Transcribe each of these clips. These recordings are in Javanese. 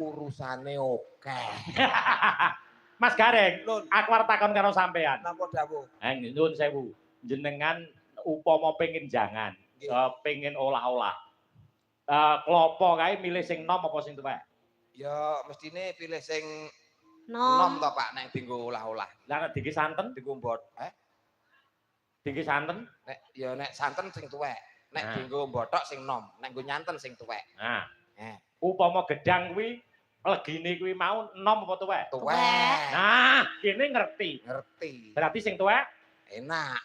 urusane akeh. Mas Gareng, Nun. aku arep takon karo sampean. Napa dawuh? Nyuwun sewu. Jenengan upama pengin jangan, pengin olah-olah. Klopo kae milih sing nom apa sing tuwek? Ya mestine pilih sing nom to Pak nek dienggo olah-olah. Lah nek diki santen? Dienggo Diki santen? Nek santen sing tuwek. Nek dienggo mbothok sing nom, nek nggo nyanten sing tuwek. Nah. Upama gedang kuwi legine kuwi mau nom apa tuwek? Tuwek. Nah, kene ngerti. Berarti sing tuwek enak.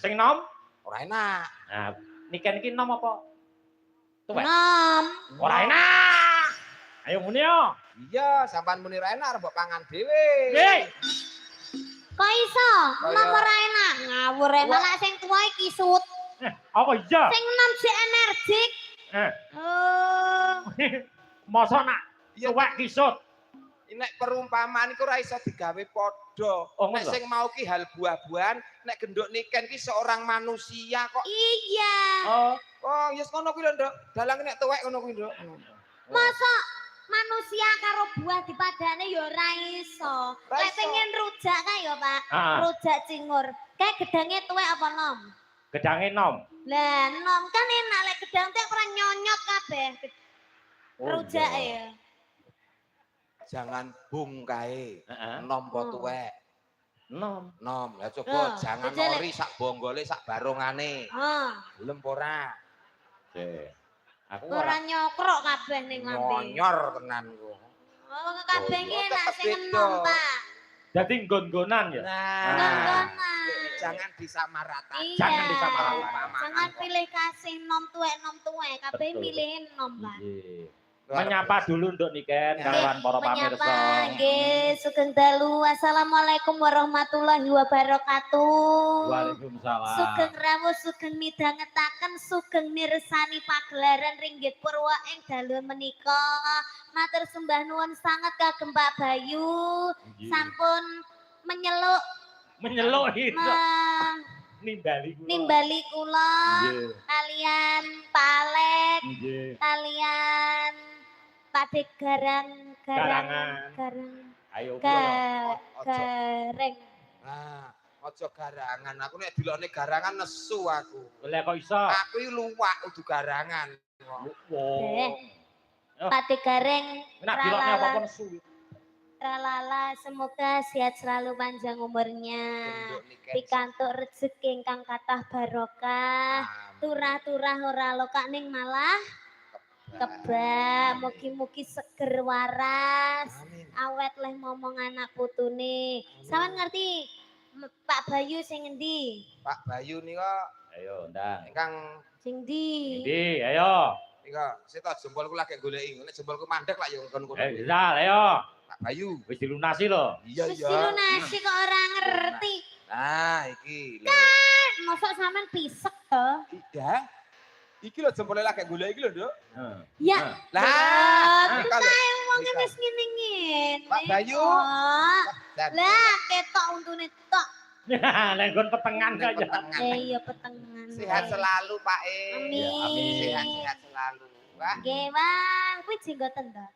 Sing nom ora enak. Nah, niken iki nom apa? Tuwek. nom Ora enak. Ayo muni yo. Iya, sampean muni ra enak mbok pangan dhewe. Nggih. kok iso nom ora enak ngawur malah sing tuwa iki kisut Apa iya? sing nom si energik Masa nak tuwek kisut. Nek perumpamaan iku ora iso digawe padha. Nek sing mau ki hal buah-buahan, nek genduk niken ki seorang manusia kok. iya Oh, yes ngono kuwi lho, Nduk. Dalang nek tuwek ngono kuwi, Nduk. masa manusia karo buah dipadane ya ora iso. Lek pengen rujak kae ya, Pak. Rujak cingur. Kae gedange tuwek apa nom? Gedange nom. Lah, nom kan enak lek gedang tuwek ora nyonyot kabeh. Rujak ya. Jangan bung kae. Nom apa tuwek? Nom. Lah coba jangan ori sak bonggole sak barongane. Gelem ora? Aku ora nyokrok kabeh ning lambe. Nyor tenan ku. Oh, kabeh iki enak sing enom, Pak. Dadi nggon-nggonan ya. Nggon-nggonan. Jangan disamaratakan. Jangan disamaratakan. Jangan pilih kasih nom tuwek, kabeh milih nom, Pak. Menyapa dulu Nduk Niken kawan para pamirsa. Menyapa nggih, sugeng dalu. Assalamualaikum warahmatullahi wabarakatuh. Waalaikumsalam. Sugeng rawuh, sugeng midhangetaken, sugeng mirsani pagelaran Ringgit Purwa ing dalu menika. Matur sembah nuwun sanget kagem Pak Bayu. Sampun menyeluk itu. Nimbali kula kalian Palek kalian Padek garang ayo gareng aja garangan aku nek dilokne garangan nesu aku lha kok iso aku iki luwak udu garangan Padek gareng nek dilokne apa nesu Tralala, semoga sehat selalu panjang umurnya. Pikantuk rezeki ingkang kathah barokah. Turah-turah ora lokak ning malah kebak. Mugi-mugi seger waras. Awet leh momong anak putune. Sampeyan ngerti Pak Bayu sing endi? Pak Bayu nika ayo ndang. Ingkang sing ndi? Endi? Ayo. Nika sita jempolku lagi goleki. Nek jempolku mandek lak yo ngono. Ayo. Pak Bayu wis dilunasi lho. Iya. Wis dilunasi kok ora ngerti. Nah, iki lho. Kan, mosok sampean pisek to? Tidak. Iki lho jempole lagi golek iki lho, Nduk. Ya. Lah, kae wong wis ngene-ngene. Pak Bayu. Lah, ketok untune tok. Nek nggon petengan kaya. Iya, petengan. Sehat selalu, Pak E. Amin. Sehat selalu. Pak. Nggih, Bang. Kuwi jenggoten to?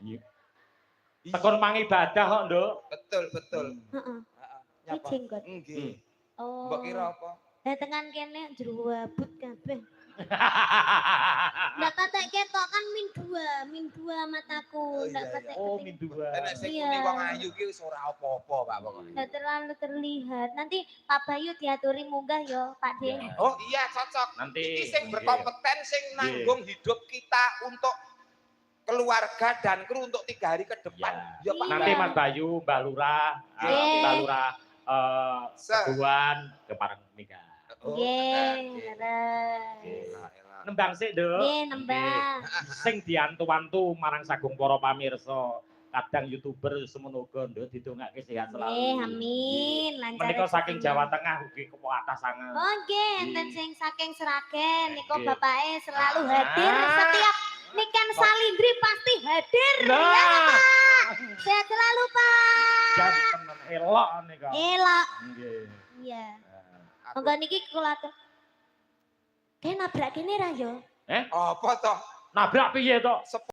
Iya. Tekon mangibadah kok, Nduk. Betul. Heeh. Kuwi jenggot. Nggih. Oh. Mbok kira apa? Lah tekan kene jero wabut kabeh. Ndak patek ketok kan min dua mataku. Ndak patek. Oh, min dua. Nek sing muni wong ayu ki wis ora apa-apa, Pak pokoke. Ndak terlalu terlihat. Nanti Pak Bayu diaturi munggah yo, Pak De. Oh iya, cocok. Nanti iki sing berkompeten sing nanggung hidup kita untuk keluarga dan kru untuk 3 hari ke depan. Ya, Pak. Nanti Mas Bayu, Mbak Lurah, Mbak Lurah Seguan ke parang nikah. Nggih, Nembang sik, Nduk. Nggih, nembang. Sing diantu-antu marang sagung para pamirsa. Kadang YouTuber semono uga Nduk didongake sehat selalu. Nggih, amin. Lancar. Menika saking Jawa Tengah ugi kepo atas sangat. Oh, nggih, enten sing saking Sragen niku bapake selalu hadir setiap Niken Salindri pasti hadir. Ya, Pak. Sehat selalu, Pak. Janten elok nika. Elok. Nggih. Iya. Monggo niki kula atur. Kayak nabrak kene ra yo? Apa toh? Nabrak piye toh?